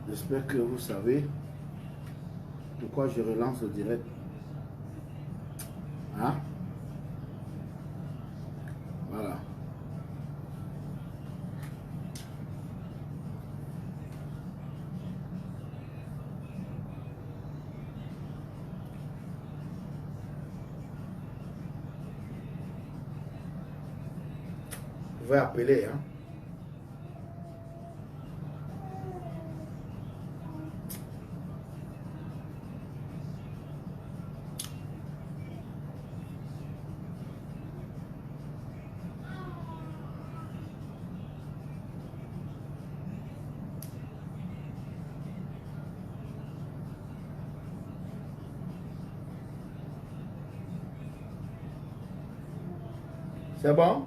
J'espère que vous savez pourquoi je relance le direct. Hein? Voilà. Vous pouvez appeler, hein? C'est bon?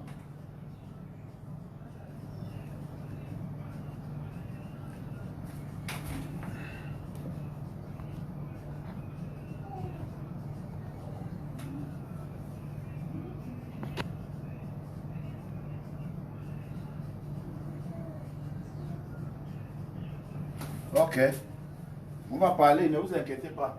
Ok. On va parler, ne vous inquiétez pas.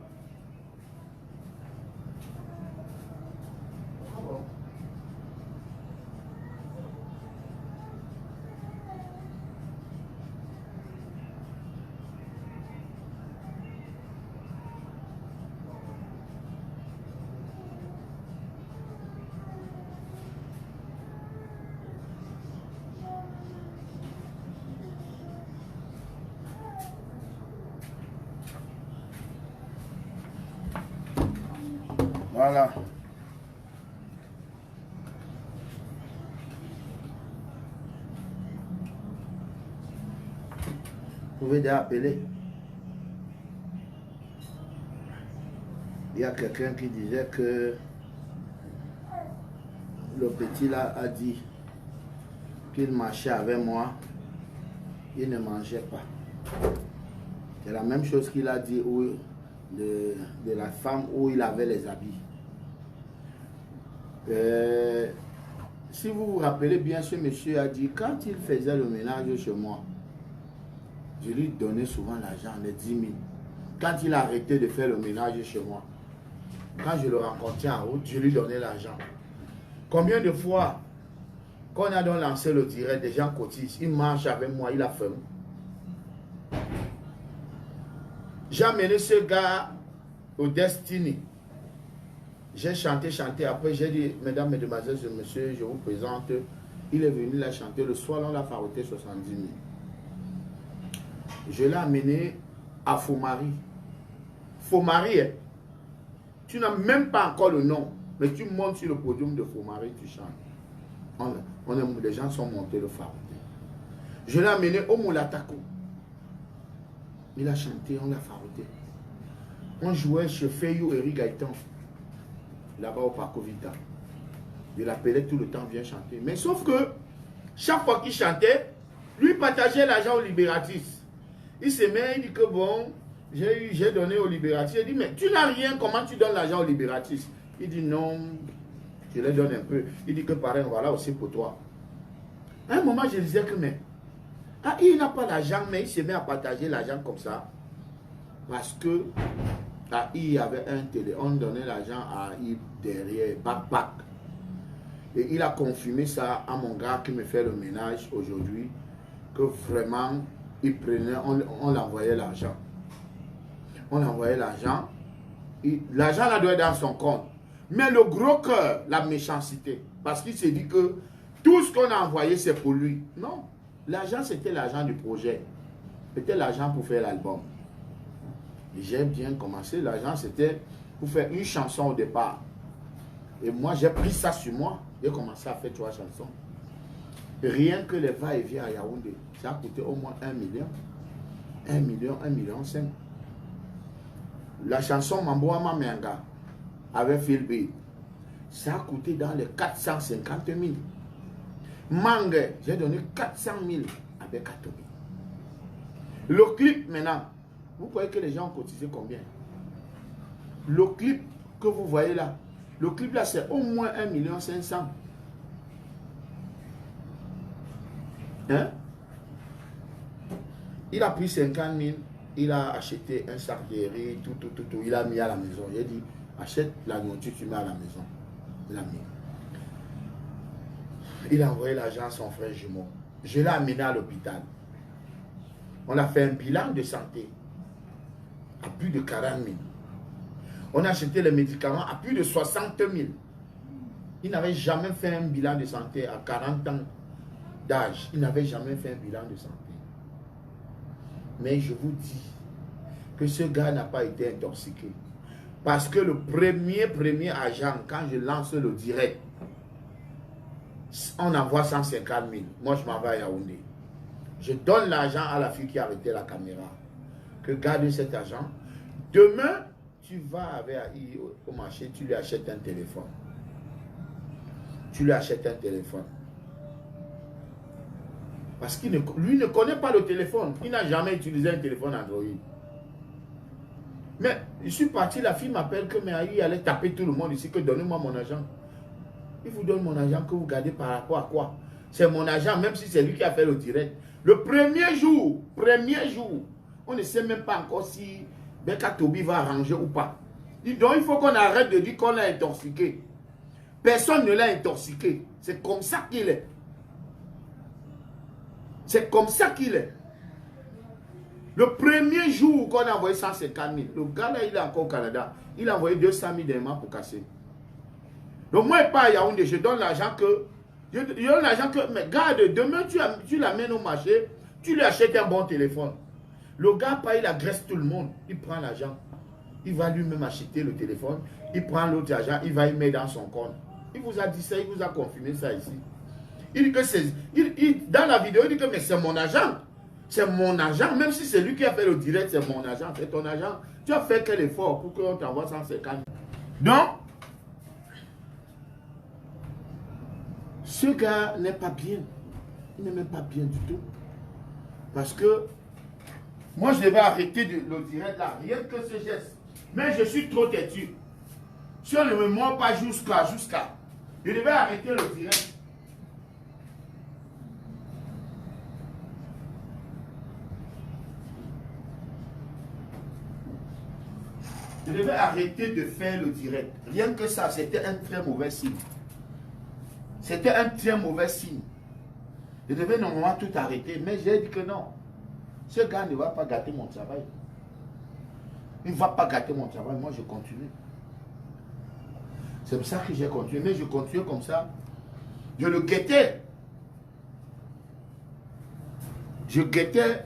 Voilà. Vous pouvez déjà appeler. Il y a quelqu'un qui disait que le petit là a dit qu'il marchait avec moi, il ne mangeait pas. C'est la même chose qu'il a dit de la femme où il avait les habits. Si vous vous rappelez bien, ce monsieur a dit, quand il faisait le ménage chez moi, je lui donnais souvent l'argent, les 10 000. Quand il a arrêté de faire le ménage chez moi, quand je le rencontrais en route, je lui donnais l'argent. Combien de fois, quand on a donc lancé le direct, des gens cotisent, il marche avec moi, il a faim. J'ai amené ce gars au Destiny. J'ai chanté, après j'ai dit, mesdames, mesdemoiselles et messieurs, je vous présente. Il est venu la chanter, le soir, on l'a farouté 70 000. Je l'ai amené à Fomari. Fomari, tu n'as même pas encore le nom, mais tu montes sur le podium de Fomari, tu chantes. Les gens sont montés le farouté. Je l'ai amené au Moulatako. Il a chanté, on l'a farouté. On jouait chez Feyou Eric Gaëtan, là-bas au Parco Vita. Je l'appelais tout le temps, viens chanter. Mais sauf que, chaque fois qu'il chantait, lui partageait l'argent aux libératistes. Il se met, il dit que bon, j'ai donné aux libératistes. Il dit, mais tu n'as rien, comment tu donnes l'argent aux libératistes? Il dit, non, je les donne un peu. Il dit que pareil, voilà aussi pour toi. À un moment, je disais que, mais, il n'a pas l'argent, mais il se met à partager l'argent comme ça. Parce que, il y avait un télé, on donnait l'argent à I derrière, back. Et il a confirmé ça à mon gars qui me fait le ménage aujourd'hui, que vraiment, il prenait, on l'envoyait l'argent. On l'envoyait l'argent. L'argent là doit être dans son compte. Mais le gros cœur, la méchanceté, parce qu'il s'est dit que tout ce qu'on a envoyé, c'est pour lui. Non. L'argent, c'était l'argent du projet. C'était l'argent pour faire l'album. J'ai bien commencé. L'argent, c'était pour faire une chanson au départ. Et moi, j'ai pris ça sur moi. J'ai commencé à faire 3 chansons. Rien que les va-et-vient à Yaoundé, ça a coûté au moins 1 million. 1 million, 1,5 million. La chanson Mambo Amamianga avec Phil B, ça a coûté dans les 450 000. Mangue, j'ai donné 400 000 avec Atomi. Le clip maintenant, vous voyez que les gens ont cotisé combien? Le clip que vous voyez là, le clip là c'est au moins 1,5 million. Hein? Il a pris 50 000 il a acheté un sac de riz, tout. Il a mis à la maison. J'ai dit, achète la nourriture, tu mets à la maison. Il a mis. Il a envoyé l'argent à son frère jumeau. Je l'ai amené à l'hôpital. On a fait un bilan de santé à plus de 40 000. On a acheté les médicaments à plus de 60 000. Il n'avait jamais fait un bilan de santé à 40 ans d'âge. Il n'avait jamais fait un bilan de santé. Mais je vous dis que ce gars n'a pas été intoxiqué. Parce que le premier agent, quand je lance le direct, on envoie 150 000. Moi, je m'en vais à Yaoundé. Je donne l'argent à la fille qui a arrêté la caméra. Que garde cet argent. Demain, tu vas au marché, tu lui achètes un téléphone. Tu lui achètes un téléphone. Parce qu'il lui ne connaît pas le téléphone. Il n'a jamais utilisé un téléphone Android. Mais je suis parti, la fille m'appelle que mais il allait taper tout le monde ici, que donnez-moi mon argent. Il vous donne mon argent que vous gardez par rapport à quoi? C'est mon argent, même si c'est lui qui a fait le direct. Le premier jour, on ne sait même pas encore si Beka Tobi va arranger ou pas. Donc il faut qu'on arrête de dire qu'on l'a intoxiqué. Personne ne l'a intoxiqué. C'est comme ça qu'il est. C'est comme ça qu'il est. Le premier jour qu'on a envoyé 150 000, le gars là, il est encore au Canada. Il a envoyé 200 000 d'éléments pour casser. Donc moi, pas à Yaoundé, je donne l'argent que... Je donne l'argent que... Mais garde, demain, tu l'amènes au marché, tu lui achètes un bon téléphone. Le gars, pas, il agresse tout le monde. Il prend l'argent. Il va lui-même acheter le téléphone. Il prend l'autre argent, il va y mettre dans son compte. Il vous a dit ça, il vous a confirmé ça ici. Il dit que c'est... dans la vidéo, il dit que mais c'est mon argent. C'est mon argent. Même si c'est lui qui a fait le direct, c'est mon argent. C'est ton argent. Tu as fait quel effort pour qu'on t'envoie 150 000? Donc, ce gars n'est pas bien. Il n'est même pas bien du tout. Parce que moi, je devais arrêter le direct là. Rien que ce geste. Mais je suis trop têtu. Si on ne me ment pas jusqu'à... Je devais arrêter le direct. Je devais arrêter de faire le direct. Rien que ça, c'était un très mauvais signe. C'était un très mauvais signe. Je devais normalement tout arrêter. Mais j'ai dit que non. Ce gars ne va pas gâter mon travail. Il ne va pas gâter mon travail. Moi, je continue. C'est pour ça que j'ai continué. Mais je continue comme ça. Je le guettais. Je guettais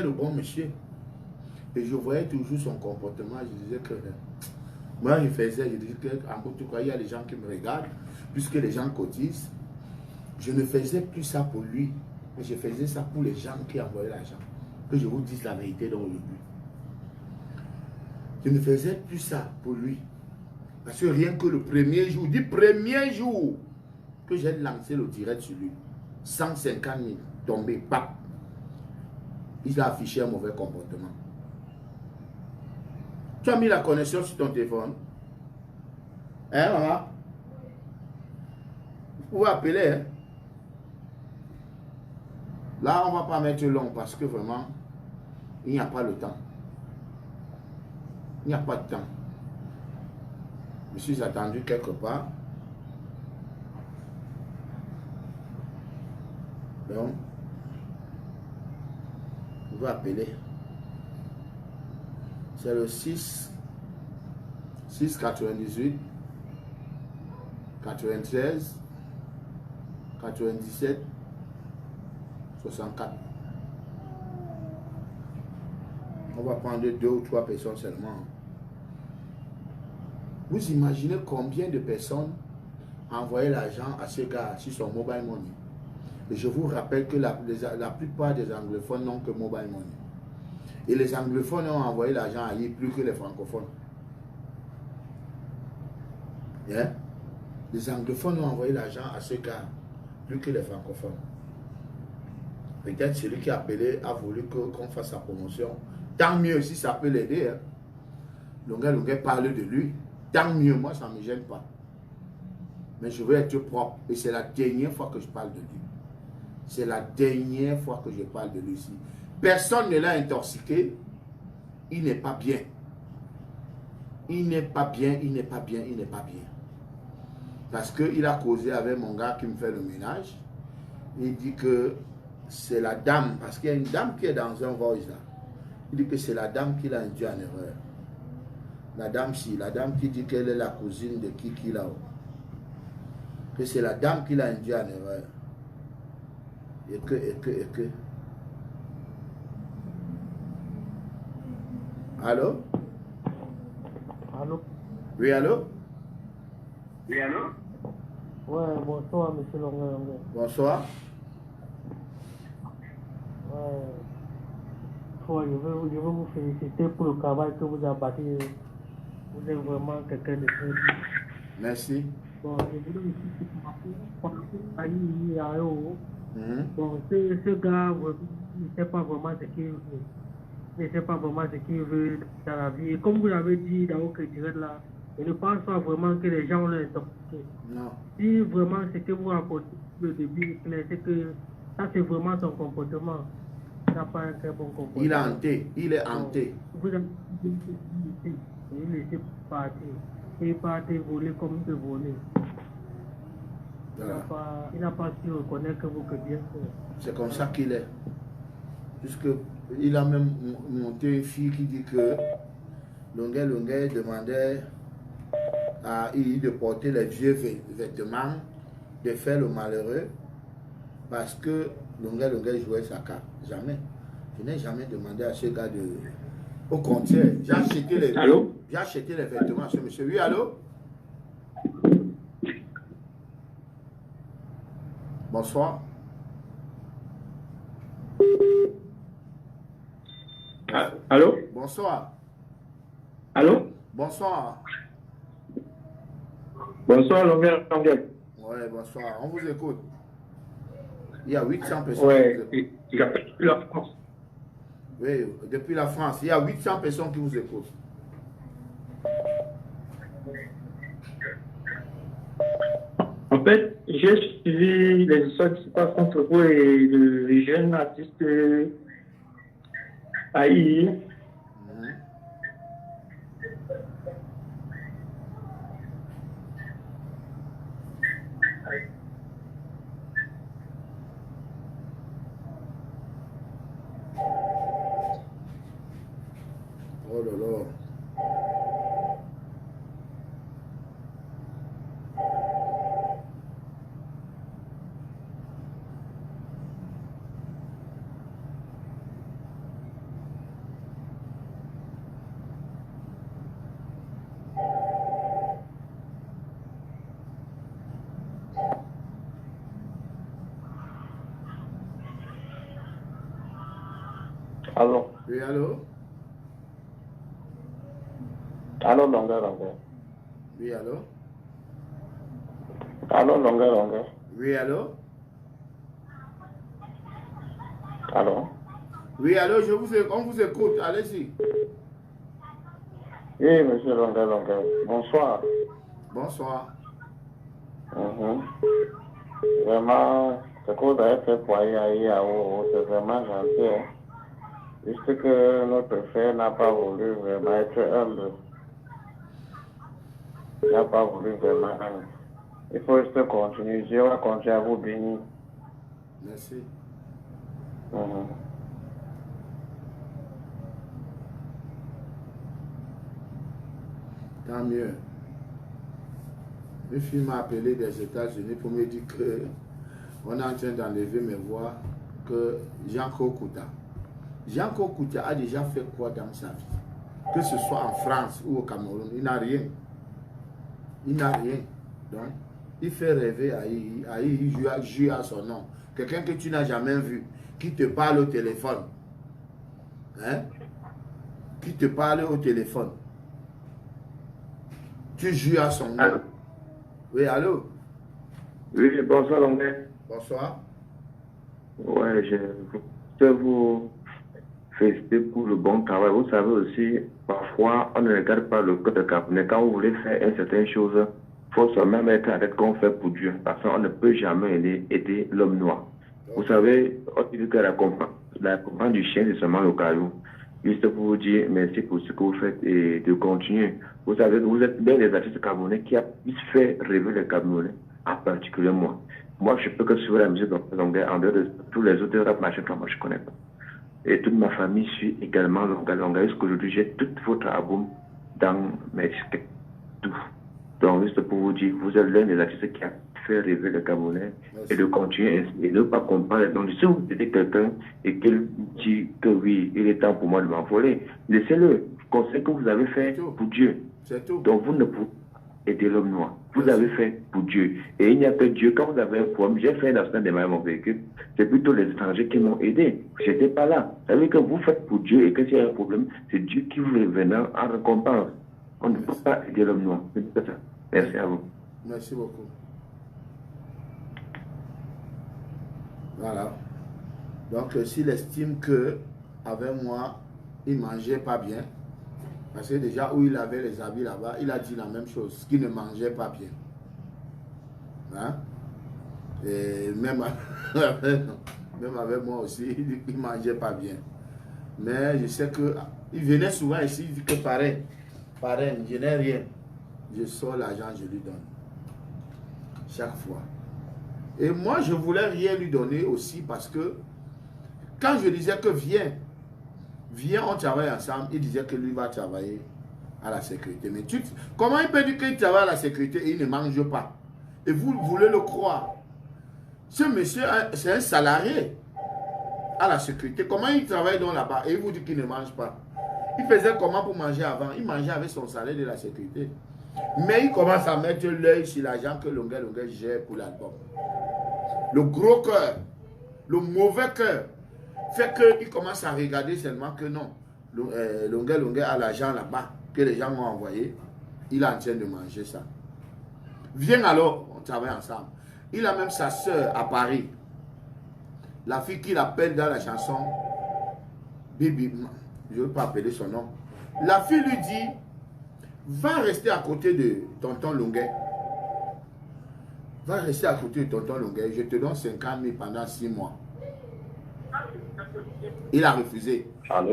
le bon monsieur. Et je voyais toujours son comportement. Je disais que... Moi, je disais qu'en tout cas, il y a des gens qui me regardent. Puisque les gens cotisent. Je ne faisais plus ça pour lui. Mais je faisais ça pour les gens qui envoyaient l'argent. Que je vous dise la vérité dans le but. Je ne faisais plus ça pour lui. Parce que rien que le premier jour, que j'ai lancé le direct sur lui, 150 000 tombés, pap. Il a affiché un mauvais comportement. Tu as mis la connexion sur ton téléphone. Hein, maman? Vous pouvez appeler, hein? Là, on ne va pas mettre long parce que vraiment, il n'y a pas le temps. Il n'y a pas de temps. Je suis attendu quelque part. Donc, on va appeler. C'est le 698 93 97 64. On va prendre 2 ou 3 personnes seulement. Vous imaginez combien de personnes ont envoyé l'argent à ce gars sur son mobile money. Et je vous rappelle que la plupart des anglophones n'ont que mobile money. Et les anglophones ont envoyé l'argent à lui plus que les francophones. Yeah? Les anglophones ont envoyé l'argent à ce gars plus que les francophones. Peut-être celui qui a appelé a voulu qu'on fasse sa promotion. Tant mieux si ça peut l'aider. Hein. Longuet parle de lui. Tant mieux, moi ça ne me gêne pas. Mais je veux être propre. Et c'est la dernière fois que je parle de lui. C'est la dernière fois que je parle de lui ici. Personne ne l'a intoxiqué. Il n'est pas bien. Il n'est pas bien, il n'est pas bien, il n'est pas bien. Parce qu'il a causé avec mon gars qui me fait le ménage. Il dit que c'est la dame, parce qu'il y a une dame qui est dans un voice là. Il dit que c'est la dame qui l'a induit en erreur. La dame, si, la dame qui dit qu'elle est la cousine de Kiki là-haut. Que c'est la dame qui l'a induit en erreur. Et que. Allô? Allô? Oui, allô? Oui, allô? Ouais, bonsoir, monsieur Longueur. Bonsoir. Ouais, je veux vous féliciter pour le travail que vous avez bâti. Vous êtes vraiment quelqu'un de très bien. Merci. Bon, je voulais aussi parler à eux. Mhm. Bon, ce gars, il ne sait pas vraiment ce qu'il veut. Il ne sait pas vraiment ce qu'il veut dans la vie. Et comme vous l'avez dit dans votre direct là, il ne pense pas vraiment que les gens l'ont intoxiqué. Non. Si vraiment ce que vous racontez au début, c'est que ça c'est vraiment son comportement. Il n'a pas un très bon comportement. Il est hanté. Il est hanté. Vous avez il laissé partir. Il est parti voler comme il peut voler. Voilà. Il n'a pas su reconnaître que vous que bien fait. C'est comme ça qu'il est. Puisque il a même monté une fille qui dit que Longuet demandait à I de porter les vieux vêtements, de faire le malheureux, parce que Longuet jouait sa carte. Jamais. Je n'ai jamais demandé à ce gars de... Au contraire, j'ai acheté les vêtements à ce monsieur. Oui, allô? Bonsoir. Allô? Bonsoir. Allô? Bonsoir. Bonsoir, Longueur. Oui, bonsoir. On vous écoute. Il y a 800 personnes. Ouais, il appelle depuis la France. Oui, depuis la France. Il y a 800 personnes qui vous écoutent. En fait, j'ai suivi les histoires qui se passent entre vous et le jeune artiste AI. Oh là là. Allô? Oui, allô? Allô, Longueur. Oui, allô? Allô, Longueur. Oui, allô? Allô? Oui, allô, on vous écoute. Allez-y. Oui, monsieur Longueur. Bonsoir. Bonsoir. Vraiment, ce que vous avez fait pour Ayaïaou, c'est vraiment gentil. Hein? Juste que notre frère n'a pas voulu vraiment être humble. Il n'a pas voulu vraiment. Il faut juste continuer. Dieu va continuer à vous bénir. Merci. Tant mieux. Une fille m'a appelé des États-Unis pour me dire que on est en train d'enlever mes voix, que Jean-Claude Kouta a déjà fait quoi dans sa vie? Que ce soit en France ou au Cameroun, il n'a rien. Il n'a rien. Donc, il fait rêver il joue à son nom. Quelqu'un que tu n'as jamais vu, qui te parle au téléphone. Hein? Qui te parle au téléphone. Tu joues à son nom. Allô? Oui, allô? Oui, bonsoir, Longueur. Bonsoir. Ouais, je veux vous féliciter pour le bon travail. Vous savez aussi, parfois, on ne regarde pas le code de Camerounais. Quand vous voulez faire une certaine chose, il faut seulement être avec qu'on fait pour Dieu. Parce qu'on ne peut jamais aider l'homme noir. Vous savez, on dit que la commande du chien, c'est seulement le caillou. Juste pour vous dire merci pour ce que vous faites et de continuer. Vous savez, vous êtes bien des artistes camerounais qui a plus fait rêver les Camerounais, en particulier moi. Moi, je peux que suivre la musique longueur en dehors de tous les autres rap machin que moi je connais pas. Et toute ma famille suit également longueur. Jusqu'aujourd'hui, j'ai tout votre album dans mes disques. Tout. Donc, juste pour vous dire, vous êtes l'un des artistes qui a fait rêver les Camerounais. Merci. Et de continuer ainsi, et ne pas comparer. Donc, si vous êtes quelqu'un et qu'il dit que oui, il est temps pour moi de m'envoler, laissez-le. Conseil que vous avez fait pour Dieu. C'est tout. Donc, vous ne pouvez pas aider l'homme noir. Vous avez fait pour Dieu. Et il n'y a que Dieu. Quand vous avez un problème, j'ai fait un accident de mon véhicule. C'est plutôt les étrangers qui m'ont aidé. Je n'étais pas là. Ça veut dire que vous faites pour Dieu et que s'il y a un problème, c'est Dieu qui vous revenant en récompense. On ne peut pas aider l'homme noir. C'est ça. Merci à vous. Merci beaucoup. Voilà. Donc, s'il estime que, avec moi, il ne mangeait pas bien, parce que déjà où il avait les habits là-bas, il a dit la même chose, qu'il ne mangeait pas bien. Hein? Et même avec moi aussi, il ne mangeait pas bien. Mais je sais que il venait souvent ici, il dit que pareil, je n'ai rien. Je sors l'argent, je lui donne. Chaque fois. Et moi, je voulais rien lui donner aussi parce que quand je disais que viens, on travaille ensemble, il disait que lui va travailler à la sécurité. Mais comment il peut dire qu'il travaille à la sécurité et il ne mange pas? Et vous voulez le croire? Ce monsieur, c'est un salarié à la sécurité. Comment il travaille donc là-bas et il vous dit qu'il ne mange pas? Il faisait comment pour manger avant? Il mangeait avec son salaire de la sécurité. Mais il commence à mettre l'œil sur l'argent que Longueur gère pour l'album. Le gros cœur, le mauvais cœur, fait qu'il commence à regarder seulement que non, Longueur a l'argent là-bas, que les gens m'ont envoyé. Il est en train de manger ça. Viens alors, on travaille ensemble. Il a même sa soeur à Paris. La fille qu'il appelle dans la chanson, Bibi, je ne veux pas appeler son nom. La fille lui dit, va rester à côté de tonton Longueur. Va rester à côté de tonton Longueur. Je te donne 50 000 pendant 6 mois. Il a refusé.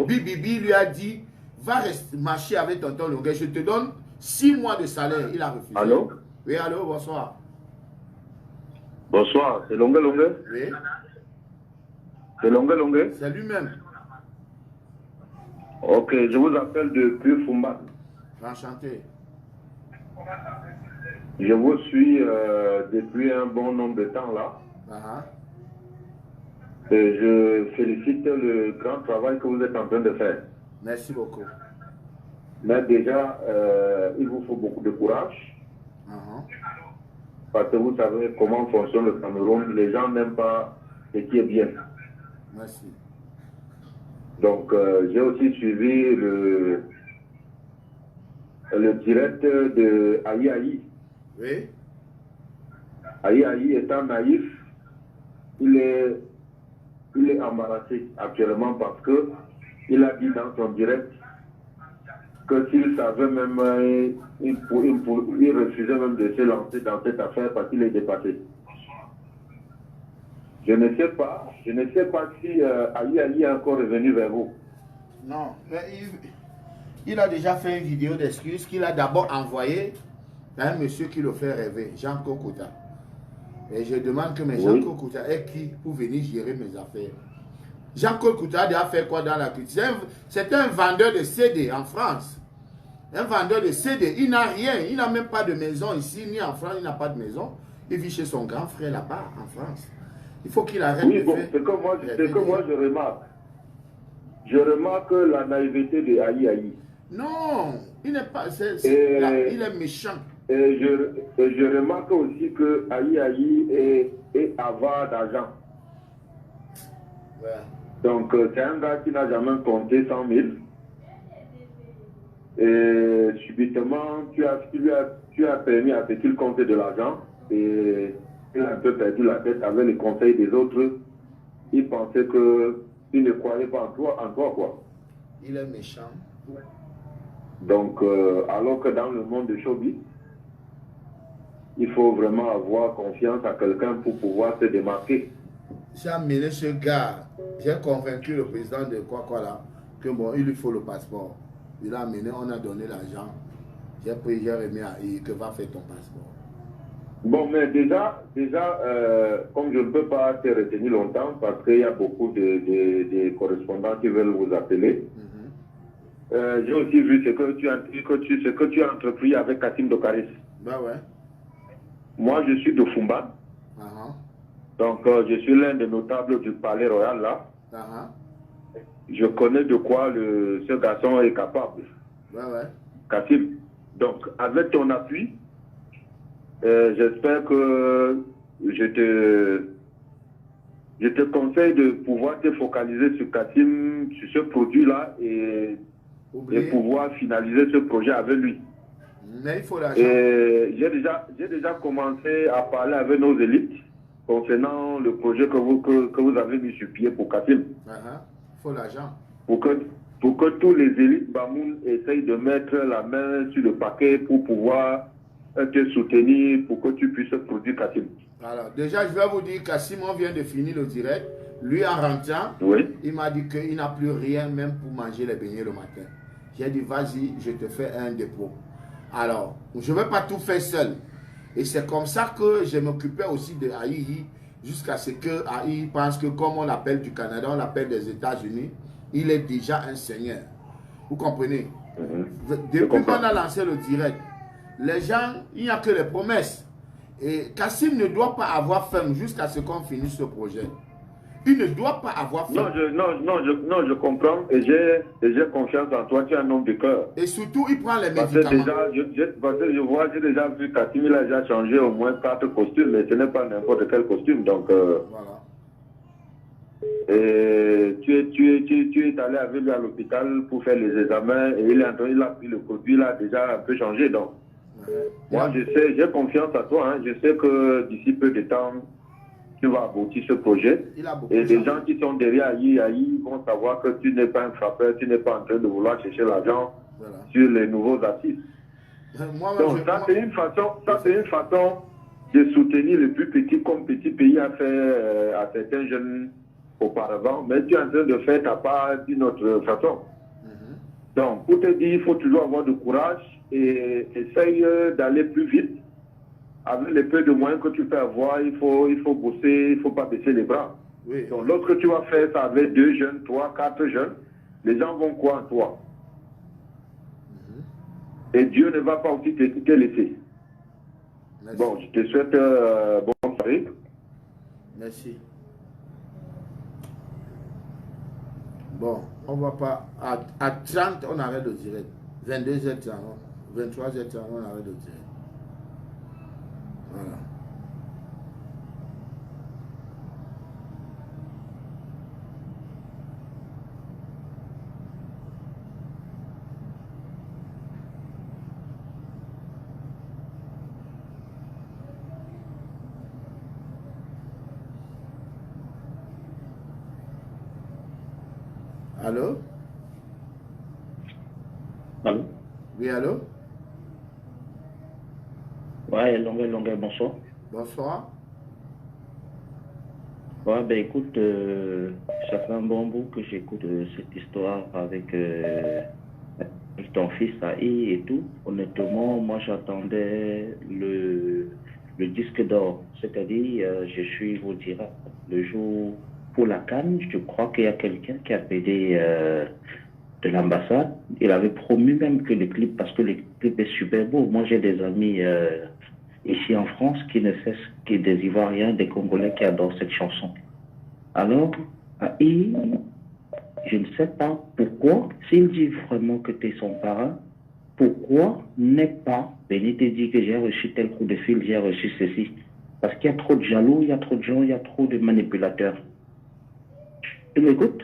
Bibi lui a dit, va rester, marcher avec tonton Longueur. Je te donne 6 mois de salaire. Il a refusé. Allô? Oui, allô, bonsoir. Bonsoir, c'est Longueur? Oui. C'est Longueur? C'est lui-même. Ok, je vous appelle depuis Fumba. Enchanté. Je vous suis depuis un bon nombre de temps là. Et je félicite le grand travail que vous êtes en train de faire. Merci beaucoup. Mais déjà, il vous faut beaucoup de courage. Parce que vous savez comment fonctionne le Cameroun. Les gens n'aiment pas ce qui est bien. Merci. Donc, j'ai aussi suivi le direct de Aïe Aïe. Oui. Aïe Aïe étant naïf, il est embarrassé actuellement parce que il a dit dans son direct que s'il savait même, il refusait même de se lancer dans cette affaire parce qu'il est dépassé. Je ne sais pas si Aïe Aïe est encore revenu vers vous. Non, mais il a déjà fait une vidéo d'excuses qu'il a d'abord envoyée à un monsieur qui le fait rêver, Jean Kokota. Et je demande que Jean Kokota est qui pour venir gérer mes affaires. Jean Kokota a fait quoi dans la culture? C'est un vendeur de CD en France. Un vendeur de CD, il n'a rien, il n'a même pas de maison ici, ni en France, il n'a pas de maison. Il vit chez son grand frère là-bas, en France. Il faut qu'il arrête de faire. C'est que moi je remarque. Je remarque la naïveté de Aïe Aïe. Non, il n'est pas. Il est méchant. Et je remarque aussi que Aïe Aïe est avare d'argent. Ouais. Donc, c'est un gars qui n'a jamais compté 100 000. Et subitement, tu as permis à ce qu'il compte de l'argent. Et il a un peu perdu la tête avec les conseils des autres. Il pensait qu'il ne croyait pas en toi, quoi. Il est méchant. Donc, alors que dans le monde de showbiz, il faut vraiment avoir confiance à quelqu'un pour pouvoir se démarquer. J'ai amené ce gars J'ai convaincu le président de quoi là, que bon, il lui faut le passeport. Il a amené, on a donné l'argent. J'ai pris, j'ai remis à I, que va faire ton passeport. Bon, mais déjà comme je ne peux pas te retenir longtemps, parce qu'il y a beaucoup de correspondants qui veulent vous appeler, j'ai aussi vu ce que tu as entrepris avec Kassim Dokaris. Ben ouais. Moi, je suis de Fumba. Donc, je suis l'un des notables du Palais Royal, là. Je connais de quoi ce garçon est capable. Ouais, ouais. Kassim. Donc, avec ton appui, j'espère que je te conseille de pouvoir te focaliser sur Kassim, sur ce produit-là et pouvoir finaliser ce projet avec lui. Mais il faut l'argent. J'ai déjà commencé à parler avec nos élites concernant le projet que vous avez mis sur pied pour Kassim. Il faut l'argent. Pour que tous les élites Bamoun essayent de mettre la main sur le paquet pour pouvoir te soutenir pour que tu puisses produire Kassim. Alors, déjà, je vais vous dire, Kassim, on vient de finir le direct. Lui, en rentrant, il m'a dit qu'il n'a plus rien même pour manger les beignets le matin. J'ai dit, vas-y, je te fais un dépôt. Alors, je ne vais pas tout faire seul. Et c'est comme ça que je m'occupais aussi de Aïe, jusqu'à ce que Aïe pense que comme on l'appelle du Canada, on l'appelle des États-Unis, il est déjà un seigneur. Vous comprenez? Depuis qu'on a lancé le direct, les gens, il n'y a que les promesses. Et Kassim ne doit pas avoir faim jusqu'à ce qu'on finisse ce projet. Il ne doit pas avoir faim. Non, je comprends et j'ai confiance en toi, tu es un homme de cœur. Et surtout, il prend les parce médicaments. Parce que j'ai déjà vu Kassim, il a déjà changé au moins 4 costumes, mais ce n'est pas n'importe quel costume. Donc, voilà. Et tu es allé avec lui à l'hôpital pour faire les examens et il a pris le produit, là, déjà un peu changé. Donc, moi, j'ai confiance en toi. Hein. Je sais que d'ici peu de temps, tu vas aboutir ce projet. Et les gens qui sont derrière Aïe vont savoir que tu n'es pas un frappeur, tu n'es pas en train de vouloir chercher l'argent sur les nouveaux artistes. Donc, ça, c'est une façon de soutenir les plus petits comme petit pays a fait à certains jeunes auparavant, mais tu es en train de faire ta part d'une autre façon. Donc, pour te dire, il faut toujours avoir du courage et essaye d'aller plus vite. Avec les peu de moyens que tu peux avoir, il faut bosser, il ne faut pas baisser les bras. Donc, lorsque tu vas faire ça avec 2 jeunes, 3, 4 jeunes, les gens vont croire en toi. Et Dieu ne va pas aussi te laisser. Merci. Bon, je te souhaite bonne soirée. Merci. Bon, on va pas. À 30, on arrête le direct. 22h30, 23h30, on arrête le direct. Voilà. Allô? Allô? Oui, allô? Ouais, Longueuil, bonsoir. Bonsoir. Ouais, ben écoute, ça fait un bon bout que j'écoute cette histoire avec ton fils Aïe et tout. Honnêtement, moi j'attendais le disque d'or. C'est-à-dire, je suis, vous dirais, le jour pour la CAN, je crois qu'il y a quelqu'un qui a appelé de l'ambassade. Il avait promis même que le clip, parce que le clip est super beau. Moi j'ai des amis ici en France qui ne cessent que des Ivoiriens, des Congolais qui adorent cette chanson. Alors, Aïe, je ne sais pas pourquoi, s'il dit vraiment que tu es son parrain, pourquoi n'est pas venu te dire que j'ai reçu tel coup de fil, j'ai reçu ceci? Parce qu'il y a trop de jaloux, il y a trop de gens, il y a trop de manipulateurs. Tu m'écoutes?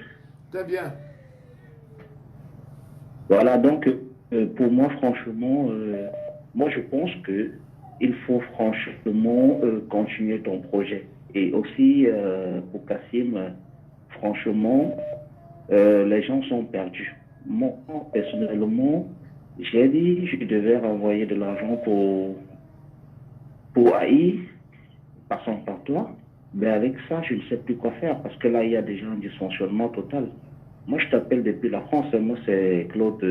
Très bien. Voilà, donc pour moi, franchement, moi je pense que il faut franchement continuer ton projet. Et aussi, pour Kassim, franchement, les gens sont perdus. Moi, personnellement, j'ai dit que je devais renvoyer de l'argent pour Aïe, passant par toi. Mais avec ça, je ne sais plus quoi faire parce que là, il y a déjà un dysfonctionnement total. Moi, je t'appelle depuis la France. Moi, c'est Claude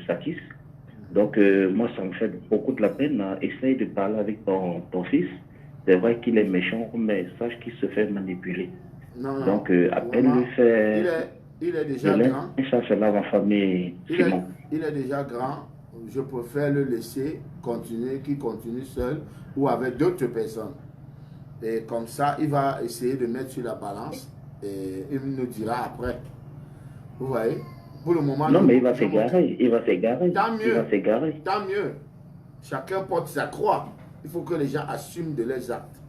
Sakis. Donc, moi, ça me fait beaucoup de la peine. Hein. Essaye de parler avec ton fils. C'est vrai qu'il est méchant, mais sache qu'il se fait manipuler. Non, Donc, appelle-le, fait... Il est déjà grand. Ça, c'est là ma famille. Il est déjà grand. Je préfère le laisser continuer, qu'il continue seul ou avec d'autres personnes. Et comme ça, il va essayer de mettre sur la balance et il nous dira après. Vous voyez? Pour le moment... Non, mais il va s'égarer. Il va s'égarer. Tant mieux. Il va s'égarer. Tant mieux. Chacun porte sa croix. Il faut que les gens assument de leurs actes.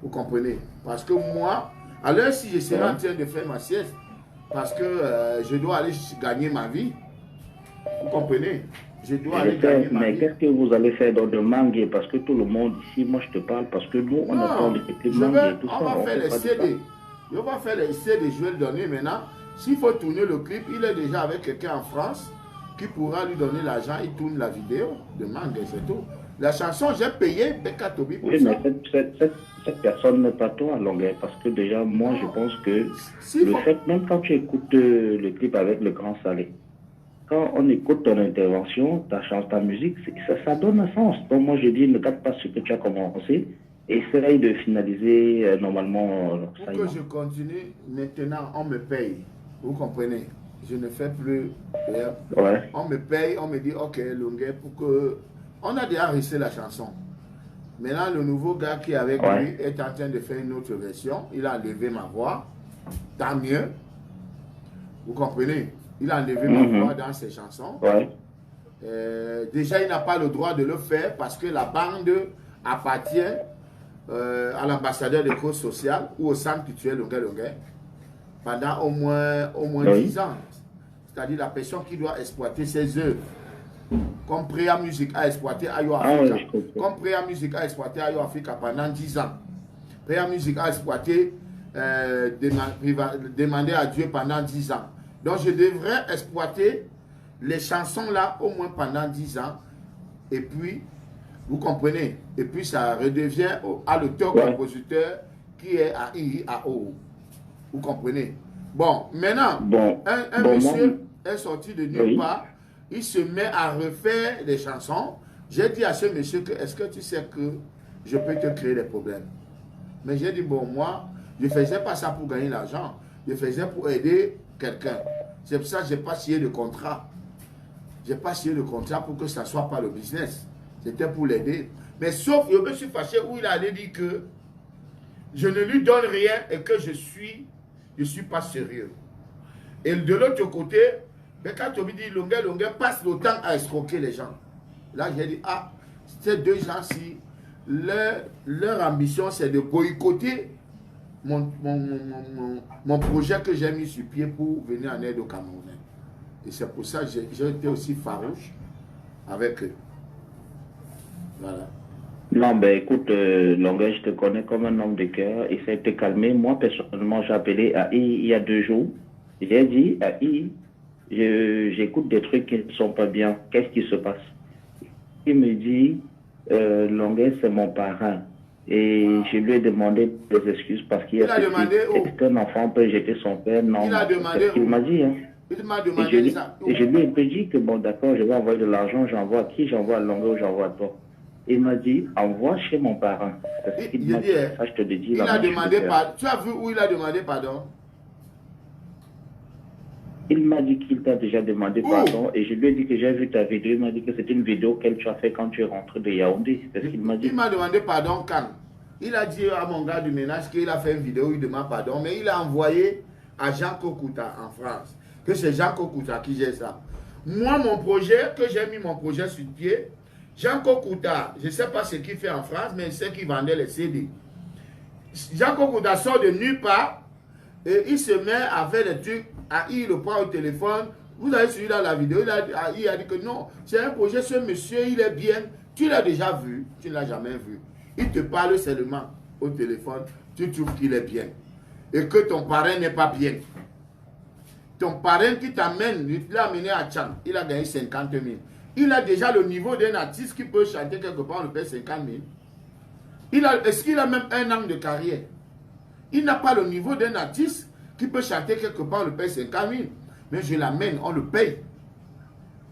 Vous comprenez? Parce que moi, à l'heure si je serai en train de faire ma sieste, parce que je dois aller gagner ma vie. Vous comprenez? Je dois aller gagner ma vie. Mais qu'est-ce que vous allez faire dans le mangue? Parce que tout le monde ici, moi je te parle, parce que nous, on attend les petits mangues et tout ça. On va faire les CD. On va faire les CD, je vais le donner maintenant. S'il faut tourner le clip, il est déjà avec quelqu'un en France qui pourra lui donner l'argent. Il tourne la vidéo de mangue, c'est tout. La chanson, j'ai payé Beka Tobi pour ça. Oui, mais cette personne n'est pas toi, Longuet, parce que déjà, moi, je pense que fait, même quand tu écoutes le clip avec le Grand Salé, quand on écoute ton intervention, ta musique, ça donne un sens. Donc, moi, je dis, ne gâte pas ce que tu as commencé, essaye de finaliser normalement. Pour que je continue, maintenant, on me paye. Vous comprenez? Je ne fais plus. Ouais. On me paye, on me dit, ok, Longuet, pour que... On a déjà resté la chanson. Maintenant, le nouveau gars qui est avec lui est en train de faire une autre version. Il a enlevé ma voix. Tant mieux. Vous comprenez? Il a enlevé ma voix dans ses chansons. Ouais. Déjà, il n'a pas le droit de le faire parce que la bande appartient à l'ambassadeur de cause sociale ou au centre culturel Longuet pendant au moins 10 ans. C'est-à-dire la personne qui doit exploiter ses œuvres. Comme Préa Music a exploité Ayo Africa. Comme Préa Music a exploité Ayo Africa pendant 10 ans. Préa Music a exploité Demander à Dieu pendant 10 ans. Donc je devrais exploiter les chansons là au moins pendant 10 ans. Et puis, vous comprenez, et puis ça redevient à l'auteur-compositeur qui est à IAO. Vous comprenez? Bon, maintenant, un monsieur est sorti de nulle part. Il se met à refaire des chansons. J'ai dit à ce monsieur que est-ce que tu sais que je peux te créer des problèmes? Mais j'ai dit, bon, moi, je ne faisais pas ça pour gagner l'argent. Je faisais pour aider quelqu'un. C'est pour ça que je n'ai pas signé de contrat. Je n'ai pas signé de contrat pour que ça ne soit pas le business. C'était pour l'aider. Mais sauf, je me suis fâché où il allait dire que je ne lui donne rien et que je suis pas sérieux. Et de l'autre côté, quand tu me dis Longuet passe le temps à escroquer les gens. Là, j'ai dit, ah, ces deux gens-ci, leur ambition, c'est de boycotter mon projet que j'ai mis sur pied pour venir en aide aux Camerounais. Et c'est pour ça que j'ai été aussi farouche avec eux. Voilà. Non, ben écoute, Longuet, je te connais comme un homme de cœur. Essaye de te calmer. Moi, personnellement, j'ai appelé AI il y a 2 jours. J'ai dit, AI, j'écoute des trucs qui ne sont pas bien. Qu'est-ce qui se passe? Il me dit, Longuet, c'est mon parrain. Et je lui ai demandé des excuses parce qu'il a demandé qu'un enfant peut jeter son père. Non, il a demandé. Il m'a dit. Hein. Il m'a demandé ça. Et je lui ai dit que bon, d'accord, je vais envoyer de l'argent. J'envoie à qui? J'envoie à Longuet ou j'envoie à toi? Il m'a dit, envoie chez mon parrain. Il m'a dit, ça, je te dis. Il a demandé pardon. Tu as vu où il a demandé pardon? Il m'a dit qu'il t'a déjà demandé pardon et je lui ai dit que j'ai vu ta vidéo. Il m'a dit que c'était une vidéo qu'elle tu as fait quand tu es rentré de Yaoundé. C'est ce qu'il m'a dit. Il m'a demandé pardon quand? Il a dit à mon gars du ménage qu'il a fait une vidéo, il demande pardon, mais il a envoyé à Jean Kokouta en France. Que c'est Jean Kokouta qui gère ça. Moi, mon projet, que j'ai mis mon projet sur pied, Jean Kokouta, je ne sais pas ce qu'il fait en France, mais c'est qu'il vendait les CD. Jean Kokouta sort de nulle part et il se met à faire des trucs. Il le prend au téléphone. Vous avez suivi dans la vidéo, il a dit que non, c'est un projet, ce monsieur, il est bien. Tu l'as déjà vu, tu ne l'as jamais vu. Il te parle seulement au téléphone, tu trouves qu'il est bien. Et que ton parrain n'est pas bien. Ton parrain qui t'amène, il l'a amené à Tchang, il a gagné 50 000. Il a déjà le niveau d'un artiste qui peut chanter quelque part, on le paye 50 000. Est-ce qu'il a même 1 an de carrière? Il n'a pas le niveau d'un artiste qui peut chanter quelque part, on le paye 50 000. Mais je l'amène, on le paye.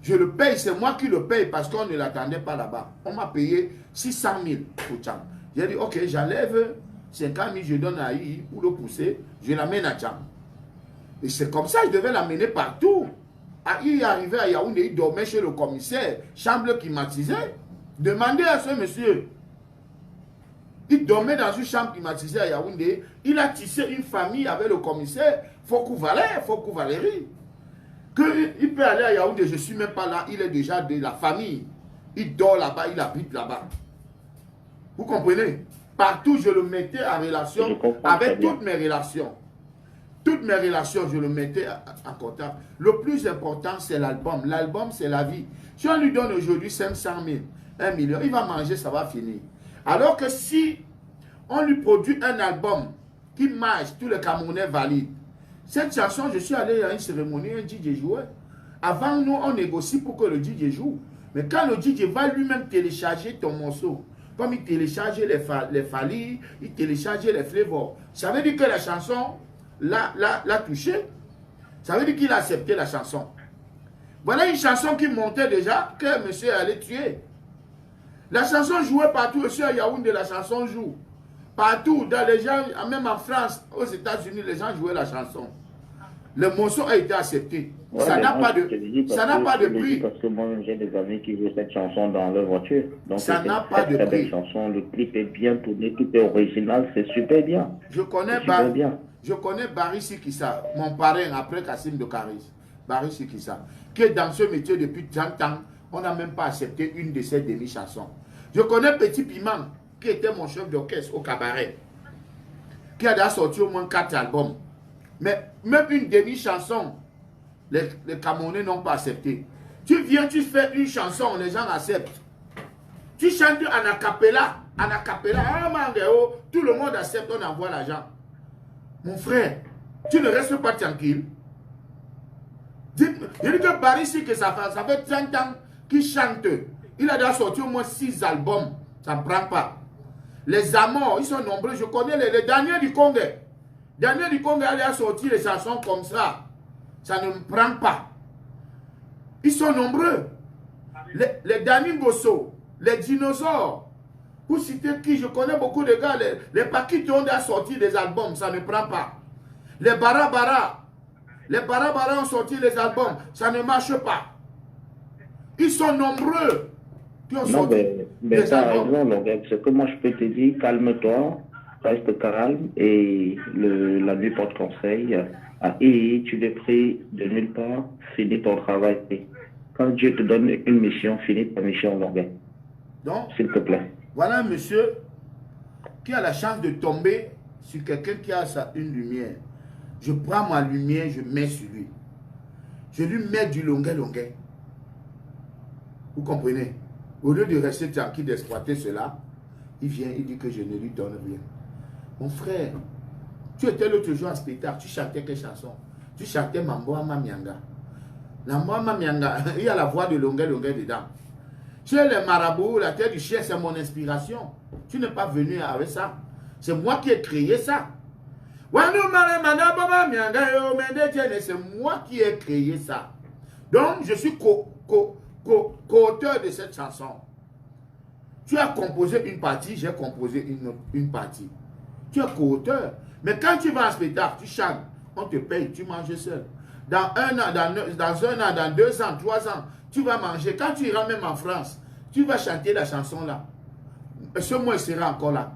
Je le paye, c'est moi qui le paye parce qu'on ne l'attendait pas là-bas. On m'a payé 600 000 pour Tchang. J'ai dit, ok, j'enlève 50 000, je donne à I pour le pousser, je l'amène à Tchang. Et c'est comme ça, je devais l'amener partout. Il arrivait à Yaoundé, il dormait chez le commissaire, chambre climatisée. Demandez à ce monsieur. Il dormait dans une chambre climatisée à Yaoundé. Il a tissé une famille avec le commissaire Fokou Valérie. Il peut aller à Yaoundé, je ne suis même pas là, il est déjà de la famille. Il dort là-bas, il habite là-bas. Vous comprenez? Partout, je le mettais en relation avec toutes mes relations. Toutes mes relations, je le mettais en contact. Le plus important, c'est l'album. L'album, c'est la vie. Si on lui donne aujourd'hui 500 000, 1 million, il va manger, ça va finir. Alors que si on lui produit un album qui marche, tous les Camerounais valident. Cette chanson, je suis allé à une cérémonie, un DJ jouait. Avant, nous, on négocie pour que le DJ joue. Mais quand le DJ va lui-même télécharger ton morceau, comme il téléchargeait les Fali, il téléchargeait les Flavors, ça veut dire que la chanson l'a touché. Ça veut dire qu'il a accepté la chanson. Voilà une chanson qui montait déjà, que monsieur allait tuer. La chanson jouait partout, aussi à Yaoundé, la chanson joue. Partout, dans les gens, même en France, aux États-Unis, les gens jouaient la chanson. Le morceau a été accepté. Ouais, ça n'a pas de prix. Parce que moi, j'ai des amis qui jouent cette chanson dans leur voiture. Donc, ça n'a pas de prix. Chanson, le clip est bien tourné, tout est original, c'est super bien. Je connais Barry Sikissa, mon parrain après Kassim de Caris. Barry Sikissa, qui est dans ce métier depuis 30 ans. On n'a même pas accepté une de ses demi-chansons. Je connais Petit Piment, qui était mon chef d'orchestre au cabaret, qui a déjà sorti au moins 4 albums. Mais même une demi-chanson, les Camerounais n'ont pas accepté. Tu viens, tu fais une chanson, les gens acceptent. Tu chantes en acapella, tout le monde accepte, on envoie l'argent. Mon frère, tu ne restes pas tranquille. Je dis que Barry, que ça fait 30 ans qu'il chante. Il a déjà sorti au moins 6 albums. Ça ne prend pas. Les Amors, ils sont nombreux. Je connais les Daniel du Congo. Daniel du Congo a sorti les chansons comme ça. Ça ne me prend pas. Ils sont nombreux. Les Dani Bosso, les dinosaures. Pour citer qui, je connais beaucoup de gars. Les Paquis ont déjà sorti des albums. Ça ne prend pas. Les Barabara. Les Barabara ont sorti les albums. Ça ne marche pas. Ils sont nombreux. Non, mais tu as raison, ce que moi je peux te dire, calme-toi, reste calme et la nuit porte conseil. Et tu l'es pris de nulle part, finis ton travail. Quand Dieu te donne une mission, finis ta mission, Longuet. Donc, s'il te plaît. Voilà un monsieur qui a la chance de tomber sur quelqu'un qui a une lumière. Je prends ma lumière, je mets sur lui. Je lui mets du longuet. Vous comprenez? Au lieu de rester tranquille, d'exploiter cela, il vient, il dit que je ne lui donne rien. Mon frère, tu étais l'autre jour en spectacle, tu chantais quelle chanson? Tu chantais Mambo Mamianga. Mambo Mamianga, il y a la voix de longuet dedans. Tu es les marabouts, la terre du chien, c'est mon inspiration. Tu n'es pas venu avec ça. C'est moi qui ai créé ça. C'est moi qui ai créé ça. Donc, je suis co-auteur de cette chanson. Tu as composé une partie, j'ai composé une partie. Tu es co-auteur. Mais quand tu vas en spectacle, tu chantes, on te paye, tu manges seul. Dans un an, dans 2 ans, 3 ans, tu vas manger. Quand tu iras même en France, tu vas chanter la chanson là. Et ce mois, il sera encore là.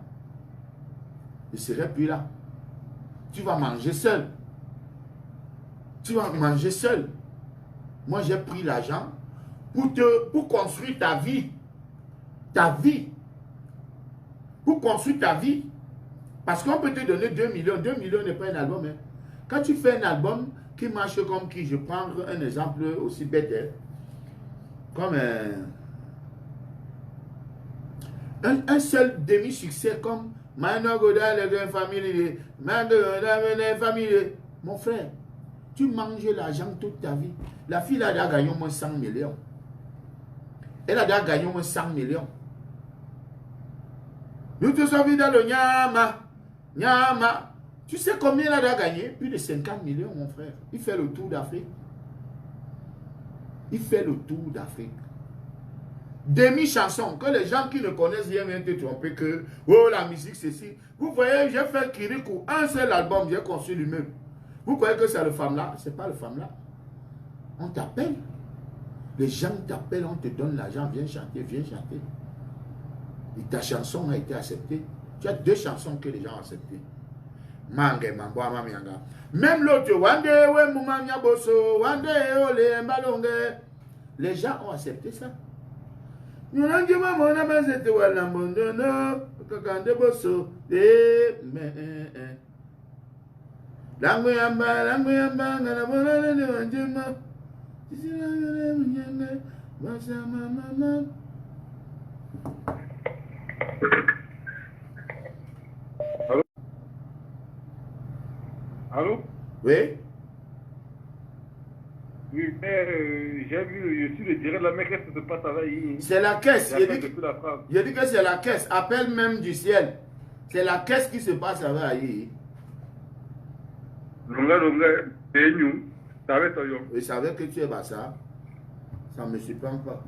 Il ne serait plus là. Tu vas manger seul. Tu vas manger seul. Moi, j'ai pris l'argent pour construire ta vie. Ta vie. Pour construire ta vie. Parce qu'on peut te donner 2 millions. 2 millions n'est pas un album. Hein. Quand tu fais un album qui marche comme qui, je prends un exemple aussi bête. Hein. Comme un seul demi-succès comme Mano Goda, les grandes familles. Mon frère, tu manges l'argent toute ta vie. La fille a déjà gagné au moins 100 millions. Elle a déjà gagné au moins 100 millions. Nous te sommes dans le Nyama. Tu sais combien il a gagné? Plus de 50 millions, mon frère. Il fait le tour d'Afrique. Il fait le tour d'Afrique. Demi-chanson, que les gens qui ne connaissent rien viennent te tromper que, oh, la musique, ceci. Vous voyez, j'ai fait Kirikou, un seul album, j'ai conçu lui-même. Vous croyez que c'est le femme-là? C'est pas le femme-là. On t'appelle. Les gens t'appellent, on te donne l'argent, viens chanter, viens chanter. Et ta chanson a été acceptée. Tu as 2 chansons que les gens ont acceptées. Mange, mambo, mamianga. Même l'autre, Wande, we, mumanya boso, Wande, ole, mbalonge. Les gens ont accepté ça. Nous n'avons pas mon amas, c'était Walla Mondono, Kakande boso, mais. Languyamba, languyamba, nganabola, ne wanjema. Allô? Allô? Oui? Oui, mais j'ai vu, je suis le direct de la mer, qu'est-ce qui se passe avec C'est la caisse. Je dis que c'est la caisse. Appelle même du ciel. C'est la caisse qui se passe avec Aïe. c'est nous. Ça va être yo. Je savais que tu es Bassa. Ça ne me surprend pas.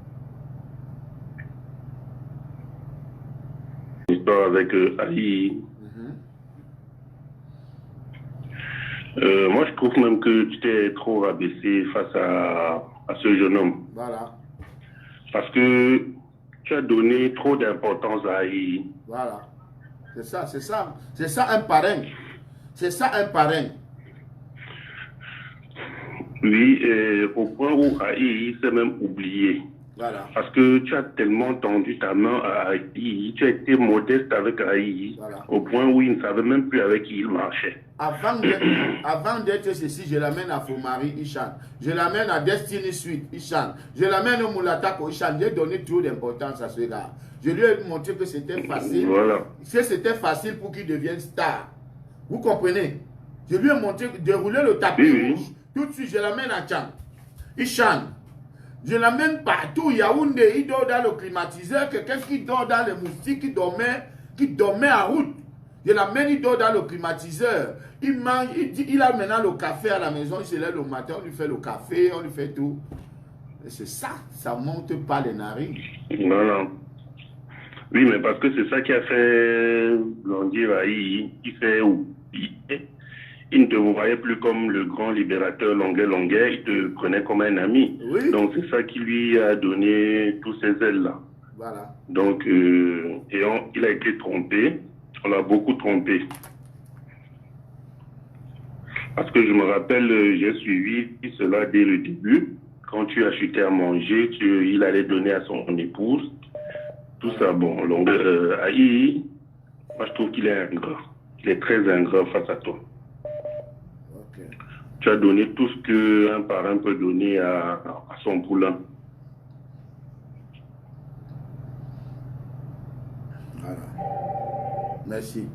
Histoire avec Ali. Moi, je trouve même que tu t'es trop rabaissé face à ce jeune homme. Voilà. Parce que tu as donné trop d'importance à Ali. Voilà. C'est ça, c'est ça. C'est ça un parrain. C'est ça un parrain. Oui, au point où Ali s'est même oublié. Voilà. Parce que tu as tellement tendu ta main à Ali, tu as été modeste avec Ali, voilà. Au point où il ne savait même plus avec qui il marchait. Avant d'être ceci, je l'amène à Fomari, Ishan. Je l'amène à Destiny Suite, Ishan. Je l'amène au Moulatako, Ishan. J'ai donné trop d'importance à ce gars. Je lui ai montré que c'était facile. Voilà. Que c'était facile pour qu'il devienne star. Vous comprenez? Je lui ai montré, dérouler le tapis rouge. Tout de suite, je l'amène à Tchang. Ishan. Je l'amène partout. Yaoundé, il dort dans le climatiseur. Quelqu'un qui dort dans les moustiques, qui dormait en route. Je l'amène, il dort dans le climatiseur. Il mange, il a maintenant le café à la maison. Il se lève le matin, on lui fait le café, on lui fait tout. C'est ça, ça monte pas les narines. Voilà. Oui, mais parce que c'est ça qui a fait Blondier Aïe. Il fait oublier. Il ne te voyait plus comme le grand libérateur Longuet, il te prenait comme un ami. Oui. Donc c'est ça qui lui a donné tous ces ailes-là. Voilà. Donc, il a été trompé, on l'a beaucoup trompé. Parce que je me rappelle, j'ai suivi cela dès le début. Quand tu as chuté à manger, il allait donner à son épouse. Tout ça, bon. Aïe, moi je trouve qu'il est ingrat. Il est très ingrat face à toi. Tu as donné tout ce qu'un parrain peut donner à son poulain. Voilà. Merci.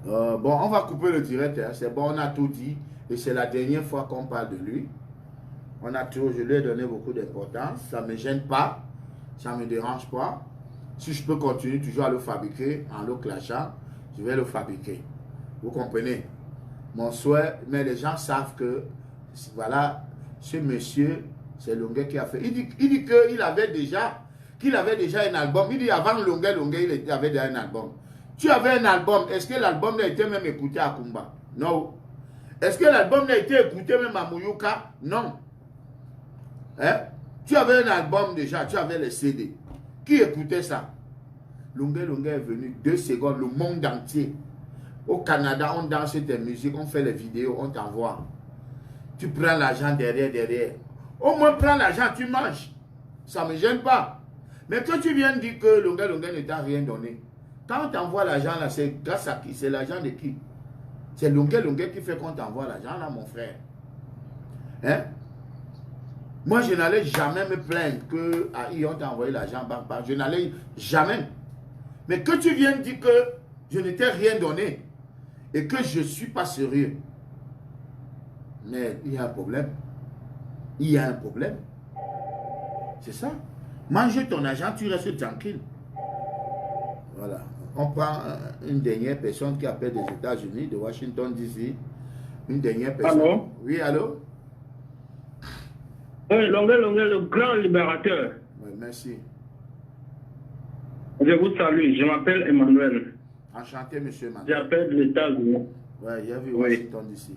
Bon, on va couper le direct. Hein. C'est bon, on a tout dit. Et c'est la dernière fois qu'on parle de lui. On a tout, je lui ai donné beaucoup d'importance. Ça ne me gêne pas. Ça ne me dérange pas. Si je peux continuer toujours à le fabriquer en le clashant, je vais le fabriquer. Vous comprenez? Mon souhait, mais les gens savent que, voilà, ce monsieur, c'est Longuet qui a fait. Il dit qu'il avait déjà un album. Il dit avant Longuet, il avait déjà un album. Tu avais un album, est-ce que l'album a été même écouté à Kumba? Non. Est-ce que l'album a été écouté même à Mouyouka? Non. Hein? Tu avais un album déjà, tu avais les CD. Qui écoutait ça? Longuet est venu 2 secondes, le monde entier. Au Canada, on danse tes musiques, on fait les vidéos, on t'envoie. Tu prends l'argent derrière. Au moins, prends l'argent, tu manges. Ça ne me gêne pas. Mais quand tu viens dire que Longuet ne t'a rien donné, quand on t'envoie l'argent là, c'est grâce à qui? C'est l'argent de qui? C'est Longuet qui fait qu'on t'envoie l'argent là, mon frère. Hein? Moi, je n'allais jamais me plaindre que on t'a envoyé l'argent, je n'allais jamais. Mais que tu viens dire que je ne t'ai rien donné et que je ne suis pas sérieux, mais il y a un problème. Il y a un problème. C'est ça. Mange ton argent, tu restes tranquille. Voilà. On prend une dernière personne qui appelle des États-Unis, de Washington DC. Une dernière personne. Allô? Oui, allô? Le grand libérateur. Oui, merci. Je vous salue, je m'appelle Emmanuel. Enchanté, monsieur Emmanuel. J'appelle de l'États-Unis. Oui, j'ai vu Oui. Washington DC.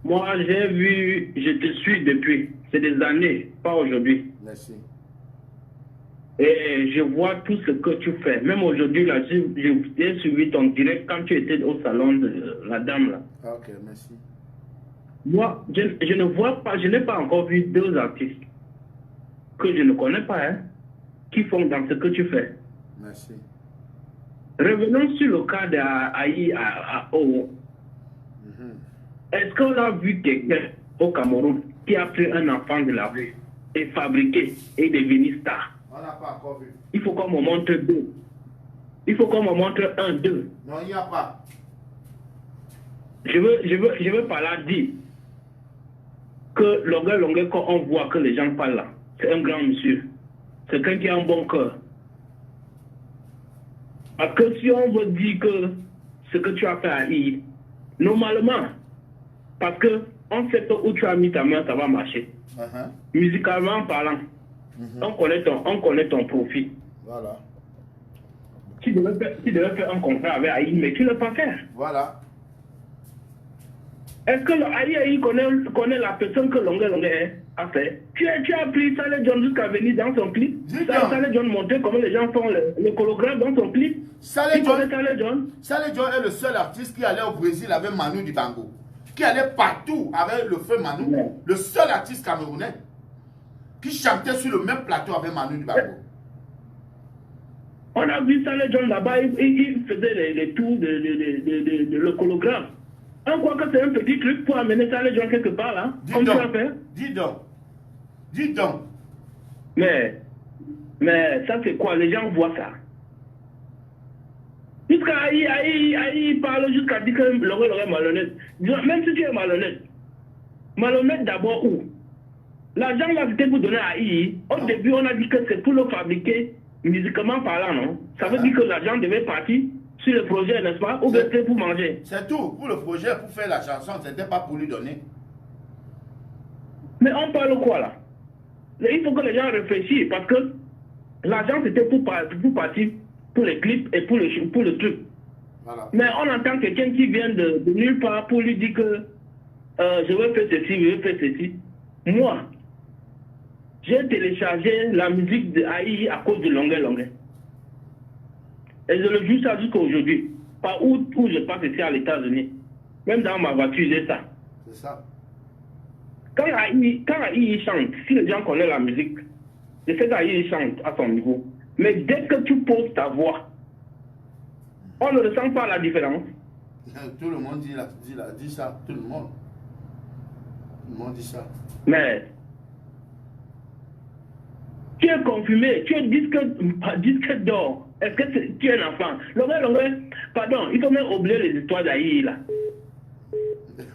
Moi, j'ai vu, je te suis depuis. C'est des années, pas aujourd'hui. Merci. Et je vois tout ce que tu fais. Même aujourd'hui, là, j'ai suivi ton direct quand tu étais au salon de la dame, là. Ok, merci. Moi, je ne vois pas, je n'ai pas encore vu deux artistes que je ne connais pas, hein, qui font dans ce que tu fais. Merci. Revenons sur le cas d'Aïe à O. Est-ce qu'on a vu quelqu'un au Cameroun qui a pris un enfant de la rue et fabriqué et devenu star? On n'a pas encore vu. Il faut qu'on me montre deux. Il faut qu'on me montre un, deux. Non, il n'y a pas. Je veux par là dire que Longueur, quand on voit que les gens parlent là, c'est un grand monsieur. C'est quelqu'un qui a un bon cœur. Parce que si on veut dire que ce que tu as fait à I, normalement, parce que on sait que où tu as mis ta main, ça va marcher. Musicalement parlant, on connaît ton profil. Voilà. Tu devais faire un contrat avec Aïe, mais tu ne l'as pas fait. Voilà. Est-ce que Aïe connaît la personne que Longueur a fait? Tu as pris Saleh John jusqu'à venir dans son clip. Saleh John montrait comment les gens font le chorégraphe dans son clip. Saleh John est le seul artiste qui allait au Brésil avec Manu Dibango. Qui allait partout avec le feu Manu. Ouais. Le seul artiste camerounais qui chantait sur le même plateau avec Manu Dibango. On a vu Saleh John là-bas, il faisait les tours de le holographe. On croit que c'est un petit truc pour amener Saleh John quelque part là. Comme tu as fait. Dis donc. Mais ça c'est quoi? Les gens voient ça. Jusqu'à Aïe parle jusqu'à dire que Longueur est malhonnête. Même si tu es malhonnête d'abord où? L'argent là c'était pour donner à Aïe. Au début on a dit que c'est pour le fabriquer musicalement parlant, non? Ça veut dire que l'argent devait partir sur le projet, n'est-ce pas? Ou bien c'était pour manger. C'est tout. Pour le projet, pour faire la chanson, c'était pas pour lui donner. Mais on parle quoi là? Il faut que les gens réfléchissent parce que l'argent c'était pour partir pour les clips et pour le truc. Voilà. Mais on entend quelqu'un qui vient de nulle part pour lui dire que je veux faire ceci, je veux faire ceci. Moi, j'ai téléchargé la musique de Aïe à cause de Longueur. Et je le joue ça jusqu'à aujourd'hui. Pas où je passe ici à l'États-Unis. Même dans ma voiture, j'ai ça. C'est ça. Quand Aïe chante, si les gens connaissent la musique, je sais qu'Aïe chante à son niveau. Mais dès que tu poses ta voix, on ne ressent pas la différence. Tout le monde dit ça. Tout le monde dit ça. Mais tu es confirmé, tu es disque d'or. Est-ce que tu es un enfant? Longueur, pardon, il faut même oublier les histoires d'Aïe là.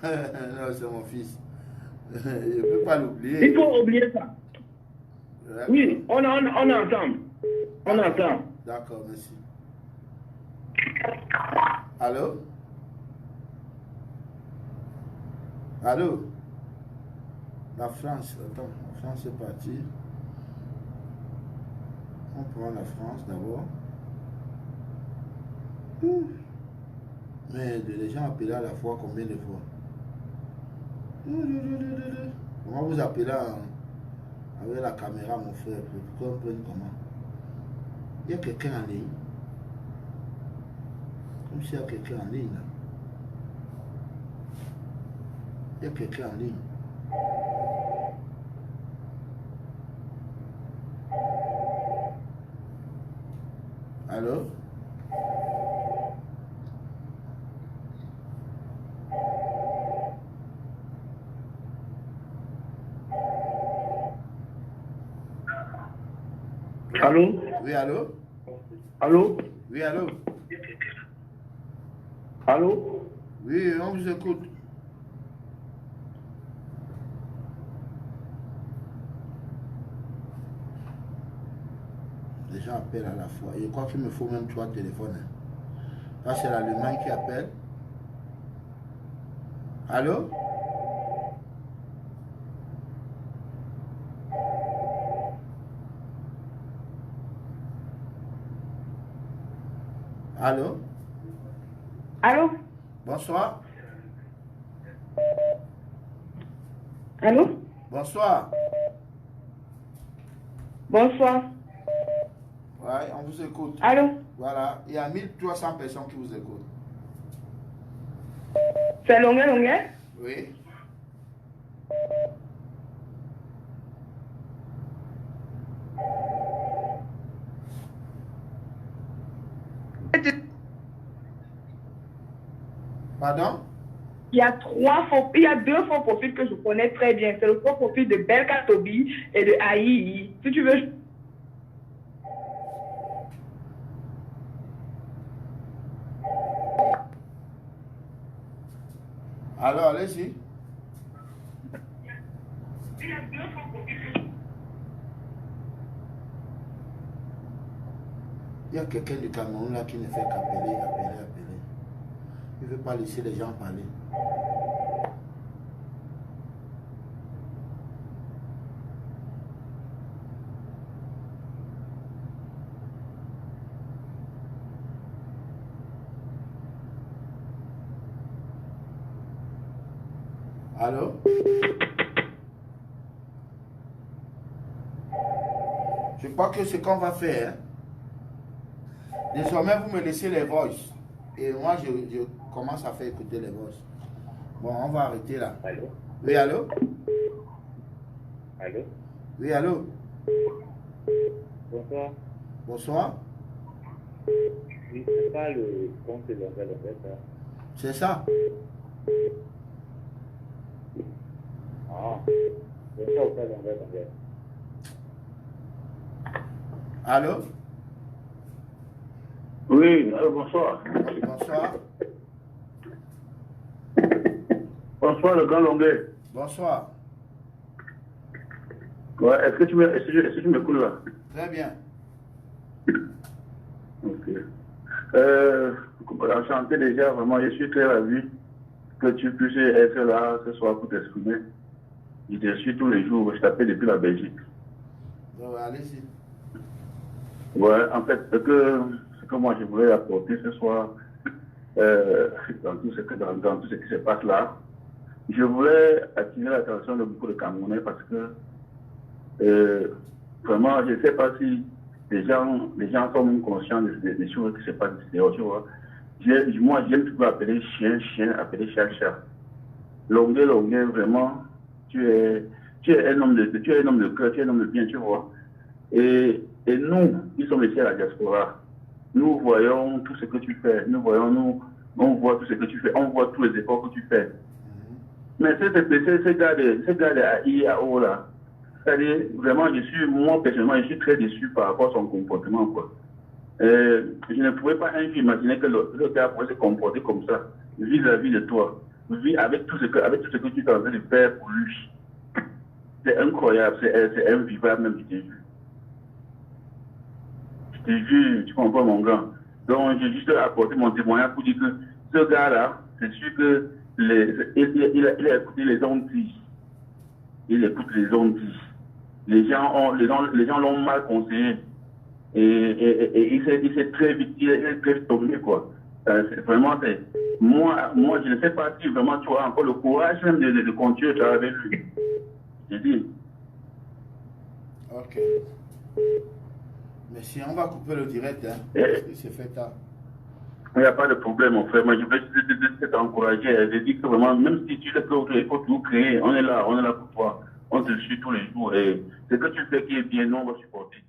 Non, c'est mon fils. Je ne peux pas l'oublier. Il faut oublier ça. Oui, on est ensemble. On est ensemble. D'accord, merci. Allô? Allô? La France, attends, la France est partie. On prend la France d'abord. Mais les gens appellent à la fois combien de fois? Comment vous appelez avec la caméra, mon frère, pour qu'on prenne comment? Il y a quelqu'un en ligne. Comme s'il y a quelqu'un en ligne. Il y a quelqu'un en ligne. Allô? Allô? Oui, allô? Allô? Oui, allô? Allô? Oui, on vous écoute. Les gens appellent à la fois. Je crois qu'il me faut même 3 téléphones. Là, c'est l'Allemagne qui appelle. Allô? Allô? Allô? Bonsoir. Allô? Bonsoir. Bonsoir. Ouais, on vous écoute. Allô? Voilà, il y a 1300 personnes qui vous écoutent. C'est Longuet? Oui. Pardon? Il y a 2 faux profils que je connais très bien. C'est le faux profil de Belka Tobi et de Aïe. Si tu veux. Alors, allez-y. Il y a quelqu'un du Cameroun là qui ne fait qu'appeler. Il ne veut pas laisser les gens parler. Allô? Je crois que ce qu'on va faire, désormais vous me laissez les voices. Et moi je commence à faire écouter les voices. Bon, on va arrêter là. Allô? Oui, allô? Allô? Oui, allô? Bonsoir. Bonsoir. Oui, c'est pas le compte de Longuet, hein? C'est ça? Ah, c'est ça au fait Longuet. Allô? Oui, bonsoir. Bonsoir. Bonsoir, le grand Longuet. Bonsoir. Ouais, est-ce que tu m'écoutes là? Très bien. Ok. Enchanté déjà, vraiment, je suis très ravi que tu puisses être là ce soir pour t'exprimer. Je te suis tous les jours, je t'appelle depuis la Belgique. Ouais, allez-y. Ouais, en fait, ce que moi je voulais apporter ce soir, dans tout ce qui se passe là, je voulais attirer l'attention de beaucoup de Camerounais parce que vraiment, je ne sais pas si les gens sont conscients des choses qui se passent ici, tu vois. Moi, j'aime toujours appeler chien, appeler chat. Longuet, vraiment, tu es un homme de cœur, tu es un homme de bien, tu vois. Et nous, qui sommes ici à la diaspora, nous voyons tout ce que tu fais, on voit tout ce que tu fais, on voit tous les efforts que tu fais. Mais ce gars de IAO là, c'est-à-dire, vraiment, moi personnellement, je suis très déçu par rapport à son comportement, quoi. Je ne pouvais pas un jour imaginer que le gars pourrait se comporter comme ça, vis-à-vis de toi, avec tout ce que tu es en train de faire pour lui. C'est incroyable, c'est invivable même, je te jure. Je te jure, tu comprends mon grand. Donc, j'ai juste apporté mon témoignage pour dire que ce gars-là, c'est sûr que il a écouté les ondes-dis. Il écoute les ondes-dis. Les gens l'ont mal conseillé. Et il s'est très vite tombé, quoi. Vraiment, moi, je ne sais pas si vraiment tu as encore le courage même de continuer à travailler avec lui. Je dis. Ok. Mais si on va couper le direct, hein, c'est fait tard. Il n'y a pas de problème, mon frère. Moi, je veux t'encourager. Je dis que vraiment, même si tu le fais, il faut tout créer. On est là pour toi. On te suit tous les jours. Et ce que tu fais qui est bien, nous, on va supporter.